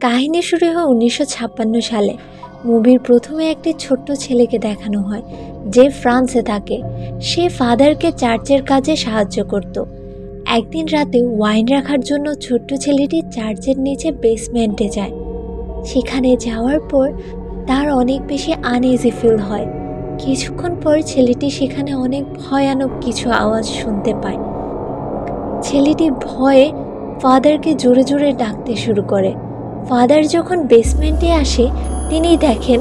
কাহিনী শুরু হয় 1956 সালে। মুভির প্রথমে একটি ছোট্ট ছেলেকে দেখানো হয় যে ফ্রান্সে থাকে। সে ফাদারকে চার্চের কাজে সাহায্য করত। একদিন রাতে ওয়াইন রাখার জন্য ছোট্ট ছেলেটি চার্চের নিচে বেসমেন্টে যায়। সেখানে যাওয়ার পর তার অনেক বেশি আনইজি ফিল হয়। কিছুক্ষণ পর ছেলেটি সেখানে অনেক ভয়ানক কিছু আওয়াজ শুনতে পায়। ছেলেটি ভয়ে ফাদারকে জোরে জোরে ডাকতে শুরু করে। ফাদার যখন বেসমেন্টে আসে তিনি দেখেন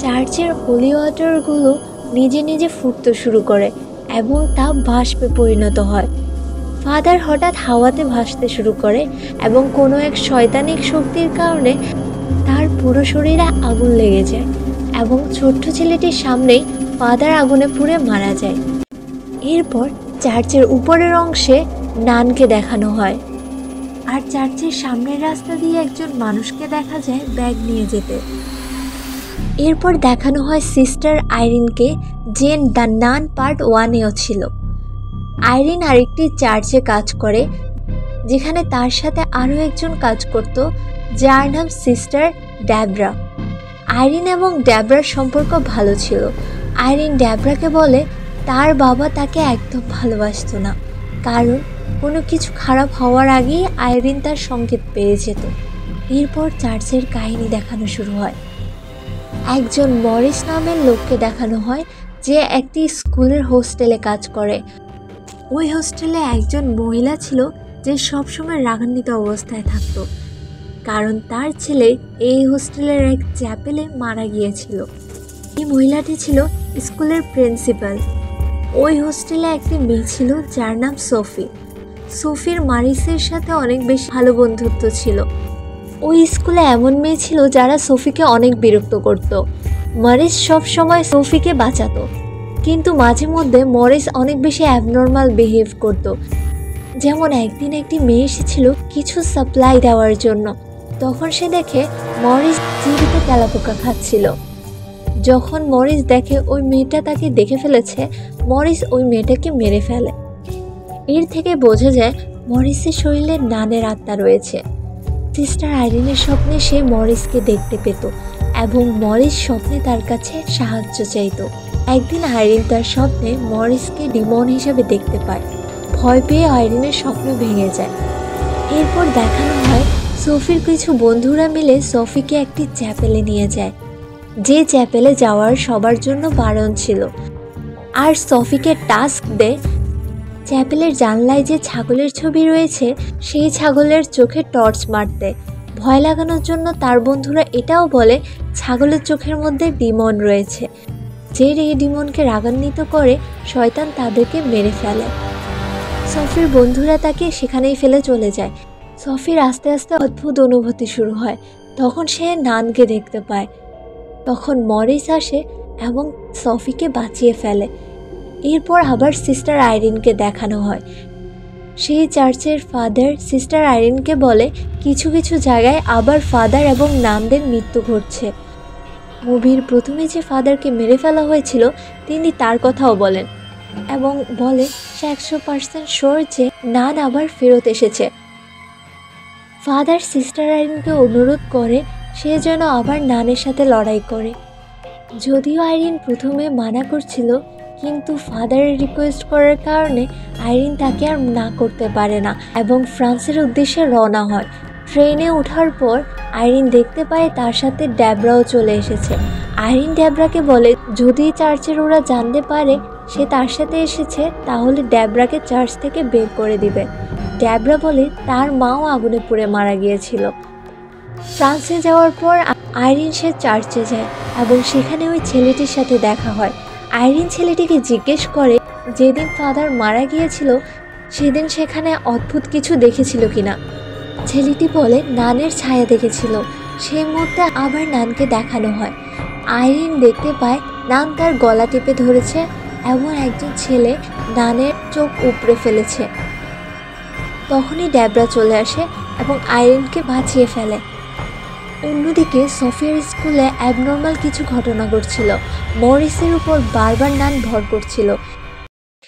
চার্চের হোলি ওয়াটারগুলো নিজে নিজে ফুটতে শুরু করে এবং তা বাষ্পে পরিণত হয়। ফাদার হঠাৎ হাওয়াতে ভাসতে শুরু করে এবং কোনো এক শয়তানিক শক্তির কারণে তার পুরো শরীরে আগুন লেগে যায় এবং ছোট্ট ছেলেটির সামনেই ফাদার আগুনে পুড়ে মারা যায়। এরপর চার্চের উপরের অংশে নানকে দেখানো হয়, আর চার্চের সামনের রাস্তা দিয়ে একজন মানুষকে দেখা যায় ব্যাগ নিয়ে যেতে। এরপর দেখানো হয় সিস্টার আইরিনকে, যে দ্য নান পার্ট 1-এও ছিল। আইরিন আরেকটি চার্চে কাজ করে যেখানে তার সাথে আরও একজন কাজ করত যার নাম সিস্টার ড্যাব্রা। আইরিন এবং ড্যাব্রার সম্পর্ক ভালো ছিল। আইরিন ড্যাব্রাকে বলে তার বাবা তাকে একদম ভালোবাসত না, কারণ কোনো কিছু খারাপ হওয়ার আগেই আইরিন তার সংকেত পেয়ে যেত। এরপর চার্চের কাহিনী দেখানো শুরু হয়। একজন মরিস নামের লোককে দেখানো হয় যে একটি স্কুলের হোস্টেলে কাজ করে। ওই হোস্টেলে একজন মহিলা ছিল যে সবসময় রাগান্বিত অবস্থায় থাকত, কারণ তার ছেলে এই হোস্টেলের এক চ্যাপেলে মারা গিয়েছিল। এই মহিলাটি ছিল স্কুলের প্রিন্সিপাল। ওই হোস্টেলে একটি মেয়ে ছিল যার নাম সোফি। সোফির মারিসের সাথে অনেক বেশি ভালো বন্ধুত্ব ছিল। ওই স্কুলে এমন মেয়ে ছিল যারা সোফিকে অনেক বিরক্ত করত। মরিস সব সময় সোফিকে বাঁচাতো, কিন্তু মাঝে মধ্যে মরিস অনেক বেশি অ্যাবনর্মাল বিহেভ করত। যেমন একদিন একটি মেয়ে এসেছিল কিছু সাপ্লাই দেওয়ার জন্য। তখন সে দেখে মরিস জীবিত তেলাপোকা খাচ্ছিল। যখন মরিস দেখে ওই মেয়েটা তাকে দেখে ফেলেছে, মরিস ওই মেয়েটাকে মেরে ফেলে। এর থেকে বোঝা যায় মরিসের শরীরে নানের আত্মা রয়েছে। সিস্টার আইরিনের স্বপ্নে সে মরিসকে দেখতে পেত এবং মরিস স্বপ্নে তার কাছে সাহায্য চাইত। একদিন আইরিন তার স্বপ্নে মরিসকে ডিমন হিসাবে দেখতে পায়। ভয় পেয়ে আইরিনের স্বপ্ন ভেঙে যায়। এরপর দেখানো হয় সোফির কিছু বন্ধুরা মিলে সোফিকে একটি চ্যাপেলে নিয়ে যায়, যে চ্যাপেলে যাওয়ার সবার জন্য বারণ ছিল। আর সোফিকে টাস্ক দেয় চ্যাপেলের জানলায় যে ছাগলের ছবি রয়েছে সেই ছাগলের চোখে টর্চ মারতে। ভয় লাগানোর জন্য তার বন্ধুরা এটাও বলে ছাগলের চোখের মধ্যে ডিমন রয়েছে, যে এই ডিমনকে রাগান্বিত করে শয়তান তাদেরকে মেরে ফেলে। সফির বন্ধুরা তাকে সেখানেই ফেলে চলে যায়। সফির আস্তে আস্তে অদ্ভুত অনুভূতি শুরু হয়। তখন সে নানকে দেখতে পায়। তখন মরিস আসে এবং সফিকে বাঁচিয়ে ফেলে। এরপর আবার সিস্টার আইরিনকে দেখানো হয়। সেই চার্চের ফাদার সিস্টার আইরিনকে বলে কিছু কিছু জায়গায় আবার ফাদার এবং নানদের মৃত্যু ঘটছে। মুভির প্রথমে যে ফাদারকে মেরে ফেলা হয়েছিল তিনি তার কথাও বলেন এবং বলে সে 100% শিওর যে নান আবার ফেরত এসেছে। ফাদার সিস্টার আইরিনকে অনুরোধ করে সে যেন আবার নানের সাথে লড়াই করে। যদিও আইরিন প্রথমে মানা করছিল, কিন্তু ফাদারের রিকোয়েস্ট করার কারণে আইরিন তাকে আর না করতে পারে না এবং ফ্রান্সের উদ্দেশ্যে রওনা হয়। ট্রেনে ওঠার পর আইরিন দেখতে পায় তার সাথে ড্যাব্রাও চলে এসেছে। আইরিন ড্যাব্রাকে বলে যদি চার্চের ওরা জানতে পারে সে তার সাথে এসেছে তাহলে ড্যাব্রাকে চার্চ থেকে বের করে দিবে। ড্যাব্রা বলে তার মাও আগুনে পুড়ে মারা গিয়েছিল। ফ্রান্সে যাওয়ার পর আইরিন সে চার্চে যায় এবং সেখানে ওই ছেলেটির সাথে দেখা হয়। আইরিন ছেলেটিকে জিজ্ঞেস করে যেদিন ফাদার মারা গিয়েছিল সেদিন সেখানে অদ্ভুত কিছু দেখেছিল কিনা। ছেলেটি বলে নানের ছায়া দেখেছিল। সেই মুহূর্তে আবার নানকে দেখানো হয়। আইরিন দেখতে পায় নান তার গলা টিপে ধরেছে এবং একজন ছেলে নানের চোখ উপড়ে ফেলেছে। তখনই ড্যাব্রা চলে আসে এবং আইরিনকে বাঁচিয়ে ফেলে। অন্যদিকে সোফিয়ার স্কুলে অ্যাবনর্মাল কিছু ঘটনা ঘটছিল। মরিসের উপর বারবার নান ভর করছিল।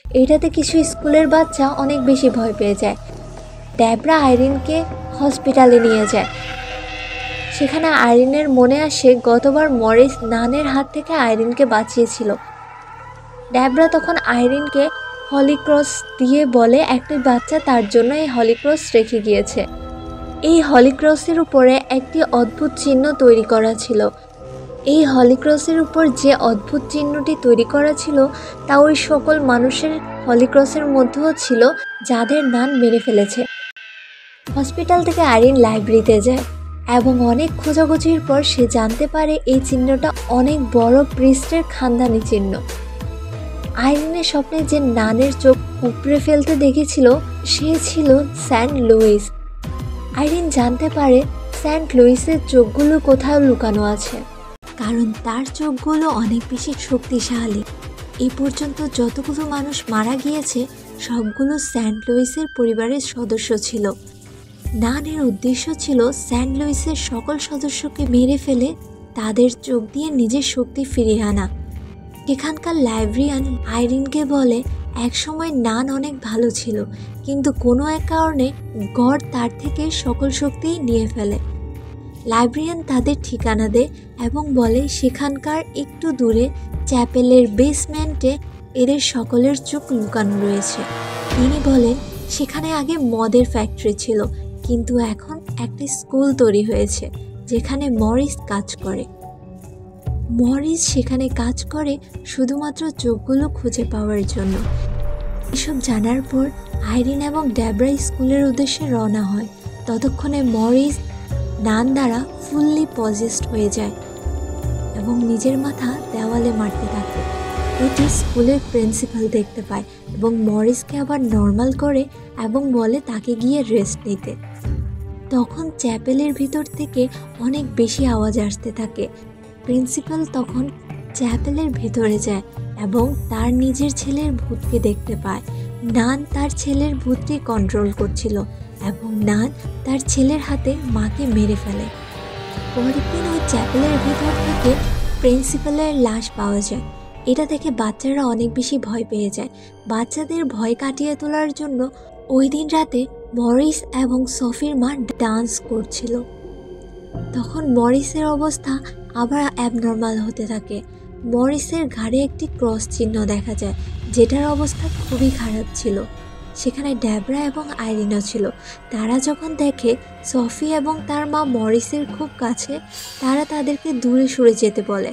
এটাতে কিছু স্কুলের বাচ্চা অনেক বেশি ভয় পেয়ে যায়। ড্যাব্রা আইরিনকে হসপিটালে নিয়ে যায়। সেখানে আইরিনের মনে আসে গতবার মরিস নানের হাত থেকে আইরিনকে বাঁচিয়েছিল। ডেবরা তখন আইরিনকে হলিক্রস দিয়ে বলে একটি বাচ্চা তার জন্য এই হলিক্রস রেখে গিয়েছে। এই হলিক্রসের উপরে একটি অদ্ভুত চিহ্ন তৈরি করা ছিল। এই হলিক্রসের উপর যে অদ্ভুত চিহ্নটি তৈরি করা ছিল তা ওই সকল মানুষের হলিক্রসের মধ্যেও ছিল যাদের নান মেরে ফেলেছে। হসপিটাল থেকে আইরিন লাইব্রেরিতে যায় এবং অনেক খোঁজাখুঁজির পর সে জানতে পারে এই চিহ্নটা অনেক বড় প্রিস্টের খানদানি চিহ্ন। আইরিনের স্বপ্নে যে নানের চোখ উপড়ে ফেলতে দেখেছিল সে ছিল সেন্ট লুইস। আইরিন জানতে পারে সেন্ট লুইসের চোখগুলো কোথাও লুকানো আছে, কারণ তার চোখগুলো অনেক বেশি শক্তিশালী। এই পর্যন্ত যতগুলো মানুষ মারা গিয়েছে সবগুলো সেন্ট লুইসের পরিবারের সদস্য ছিল। নানের উদ্দেশ্য ছিল সেন্ট লুইসের সকল সদস্যকে মেরে ফেলে তাদের চোখ দিয়ে নিজের শক্তি ফিরিয়ে আনা। এখানকার লাইব্রেরিয়ান আইরিনকে বলে একসময় নান অনেক ভালো ছিল, কিন্তু কোনো এক কারণে গড তার থেকে সকল শক্তিই নিয়ে ফেলে। লাইব্রেরিয়ান তাদের ঠিকানা দেয় এবং বলে সেখানকার একটু দূরে চ্যাপেলের বেসমেন্টে এদের সকলের চোখ লুকানো রয়েছে। তিনি বলেন সেখানে আগে মদের ফ্যাক্টরি ছিল, কিন্তু এখন একটি স্কুল তৈরি হয়েছে যেখানে মরিস কাজ করে। মরিস সেখানে কাজ করে শুধুমাত্র চোখগুলো খুঁজে পাওয়ার জন্য। এসব জানার পর আইরিন এবং ডেবরা স্কুলের উদ্দেশ্যে রওনা হয়। ততক্ষণে মরিস নান দ্বারা ফুললি পজেসড হয়ে যায় এবং নিজের মাথা দেওয়ালে মারতে থাকে। এটি স্কুলের প্রিন্সিপাল দেখতে পায় এবং মরিসকে আবার নর্মাল করে এবং বলে তাকে গিয়ে রেস্ট নিতে। তখন চ্যাপেলের ভিতর থেকে অনেক বেশি আওয়াজ আসতে থাকে। প্রিন্সিপাল তখন চ্যাপেলের ভেতরে যায় এবং তার নিজের ছেলের ভূতকে দেখতে পায়। নান তার ছেলের ভূতকে কন্ট্রোল করছিল এবং নান তার ছেলের হাতে মাকে মেরে ফেলে। পরের দিন ওই চ্যাপেলের ভিতর থেকে প্রিন্সিপালের লাশ পাওয়া যায়। এটা দেখে বাচ্চারা অনেক বেশি ভয় পেয়ে যায়। বাচ্চাদের ভয় কাটিয়ে তোলার জন্য ওই দিন রাতে মরিস এবং সফির মা ডান্স করছিল। তখন মরিসের অবস্থা আবার অ্যাবনর্মাল হতে থাকে। মরিসের ঘাড়ে একটি ক্রস চিহ্ন দেখা যায়, যেটার অবস্থা খুবই খারাপ ছিল। সেখানে ডেবরা এবং আইরিনও ছিল। তারা যখন দেখে সফি এবং তার মা মরিসের খুব কাছে, তারা তাদেরকে দূরে সরে যেতে বলে।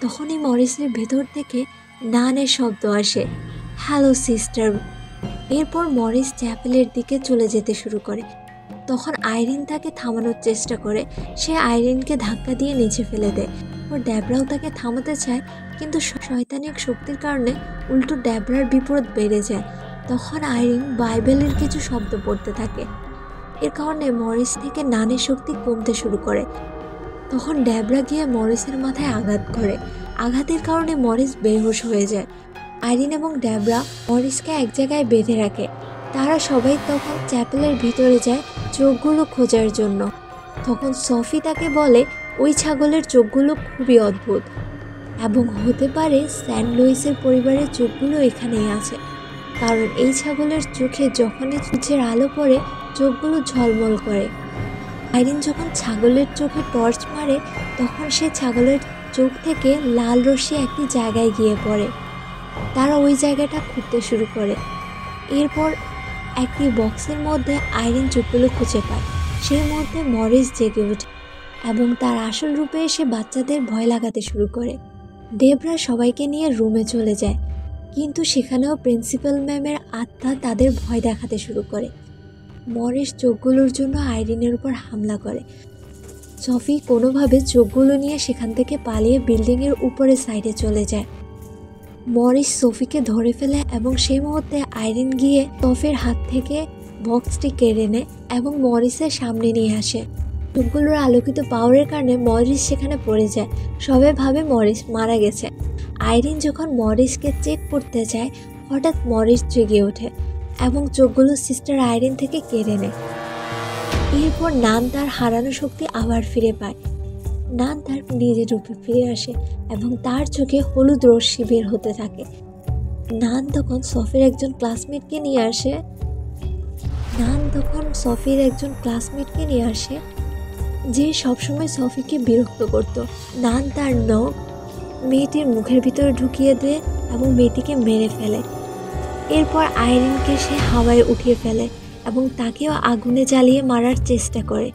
তখনই মরিসের ভেতর থেকে নানের শব্দ আসে, হ্যালো সিস্টার। এরপর মরিস চ্যাপেলের দিকে চলে যেতে শুরু করে। তখন আইরিন তাকে থামানোর চেষ্টা করে। সে আইরিনকে ধাক্কা দিয়ে নিচে ফেলে দেয়। ও ডেবরাও তাকে থামাতে চায়, কিন্তু শয়তানিক শক্তির কারণে উল্টো ডেবরার বিপদ বেড়ে যায়। তখন আইরিন বাইবেলের কিছু শব্দ পড়তে থাকে। এর কারণে মরিস থেকে নানের শক্তি কমতে শুরু করে। তখন ডেবরা গিয়ে মরিসের মাথায় আঘাত করে। আঘাতের কারণে মরিস বেহুশ হয়ে যায়। আইরিন এবং ডেবরা মরিসকে এক জায়গায় বেঁধে রাখে। তারা সবাই তখন চ্যাপেলের ভিতরে যায় চোখগুলো খোঁজার জন্য। তখন সফি তাকে বলে ওই ছাগলের চোখগুলো খুবই অদ্ভুত এবং হতে পারে সেন্ট লুইসের পরিবারের চোখগুলো এখানেই আছে, কারণ এই ছাগলের চোখে যখনই সূর্যের আলো পড়ে চোখগুলো ঝলমল করে। আইরিন যখন ছাগলের চোখে টর্চ মারে তখন সে ছাগলের চোখ থেকে লাল রশ্মি একটি জায়গায় গিয়ে পড়ে। তারা ওই জায়গাটা খুঁজতে শুরু করে। এরপর একটি বক্সের মধ্যে আইরিন চোখগুলো খুঁজে পায়। সেই মুহূর্তে মরিস জেগে ওঠে এবং তার আসল রূপে এসে বাচ্চাদের ভয় লাগাতে শুরু করে। ডেবরা সবাইকে নিয়ে রুমে চলে যায়, কিন্তু সেখানেও প্রিন্সিপাল ম্যামের আত্মা তাদের ভয় দেখাতে শুরু করে। মরিস চোখগুলোর জন্য আইরিনের উপর হামলা করে। সফি কোনোভাবে চোখগুলো নিয়ে সেখান থেকে পালিয়ে বিল্ডিংয়ের উপরের সাইডে চলে যায়। মরিস সফিকে ধরে ফেলে এবং সেই মুহূর্তে আইরিন গিয়ে সফির হাত থেকে বক্সটি কেড়ে নেয় এবং মরিসের সামনে নিয়ে আসে। চোখগুলোর আলোকিত পাওয়ারের কারণে মরিস সেখানে পড়ে যায়। সবাই ভাবে মরিস মারা গেছে। আইরিন যখন মরিসকে চেক করতে যায়, হঠাৎ মরিস জেগে ওঠে এবং চোখগুলো সিস্টার আইরিন থেকে কেড়ে নেয়। এরপর নান তার হারানো শক্তি আবার ফিরে পায়। নান তার নিজের রূপে ফিরে আসে এবং তার চোখে হলুদ রশ্মি বের হতে থাকে। নান তখন সফির একজন ক্লাসমেটকে নিয়ে আসে। যে সবসময় সফিকে বিরক্ত করত। নান তার নখ মেয়েটির মুখের ভিতরে ঢুকিয়ে দেয় এবং মেয়েটিকে মেরে ফেলে। এরপর আইরিনকে সে হাওয়ায় উঠিয়ে ফেলে এবং তাকেও আগুনে জ্বালিয়ে মারার চেষ্টা করে।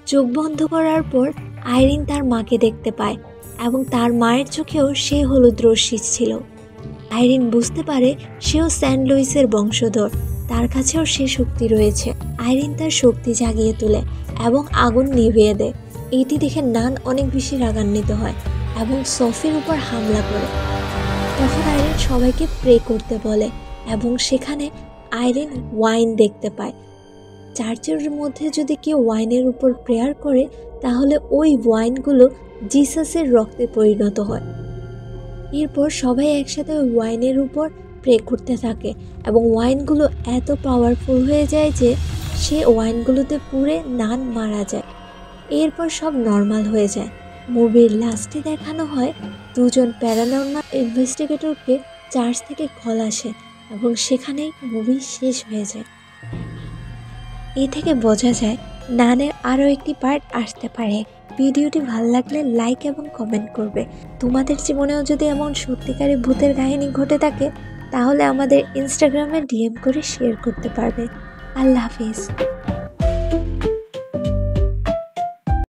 চোখ বন্ধ করার পর আইরিন তার মাকে দেখতে পায় এবং তার মায়ের চোখেও সে হলুদ রশ্মি ছিল। আইরিন বুঝতে পারে সেও সেন্ট লুইসের বংশধর, তার কাছেও সে শক্তি রয়েছে। আইরিন তার শক্তি জাগিয়ে তোলে এবং আগুন নিভিয়ে দেয়। এটি দেখে নান অনেক বেশি রাগান্বিত হয় এবং সফির উপর হামলা করে। তখন আইরিন সবাইকে প্রে করতে বলে এবং সেখানে আইরিন ওয়াইন দেখতে পায়। চার্চের মধ্যে যদি কেউ ওয়াইনের উপর প্রেয়ার করে তাহলে ওই ওয়াইনগুলো জিসাসের রক্তে পরিণত হয়। এরপর সবাই একসাথে ওই ওয়াইনের উপর প্রে করতে থাকে এবং ওয়াইনগুলো এত পাওয়ারফুল হয়ে যায় যে সে ওয়াইনগুলোতে পুড়ে নান মারা যায়। এরপর সব নর্মাল হয়ে যায়। মুভির লাস্টে দেখানো হয় দুজন প্যারানর্মাল ইনভেস্টিগেটরকে চার্চ থেকে কল আসে এবং সেখানেই মুভি শেষ হয়ে যায়। এ থেকে বোঝা যায় নানের আরও একটি পার্ট আসতে পারে। ভিডিওটি ভালো লাগলে লাইক এবং কমেন্ট করবে। তোমাদের জীবনেও যদি এমন সত্যিকারের ভূতের কাহিনী ঘটে থাকে তাহলে আমাদের ইনস্টাগ্রামে ডিএম করে শেয়ার করতে পারবে। আল্লাহ হাফিজ।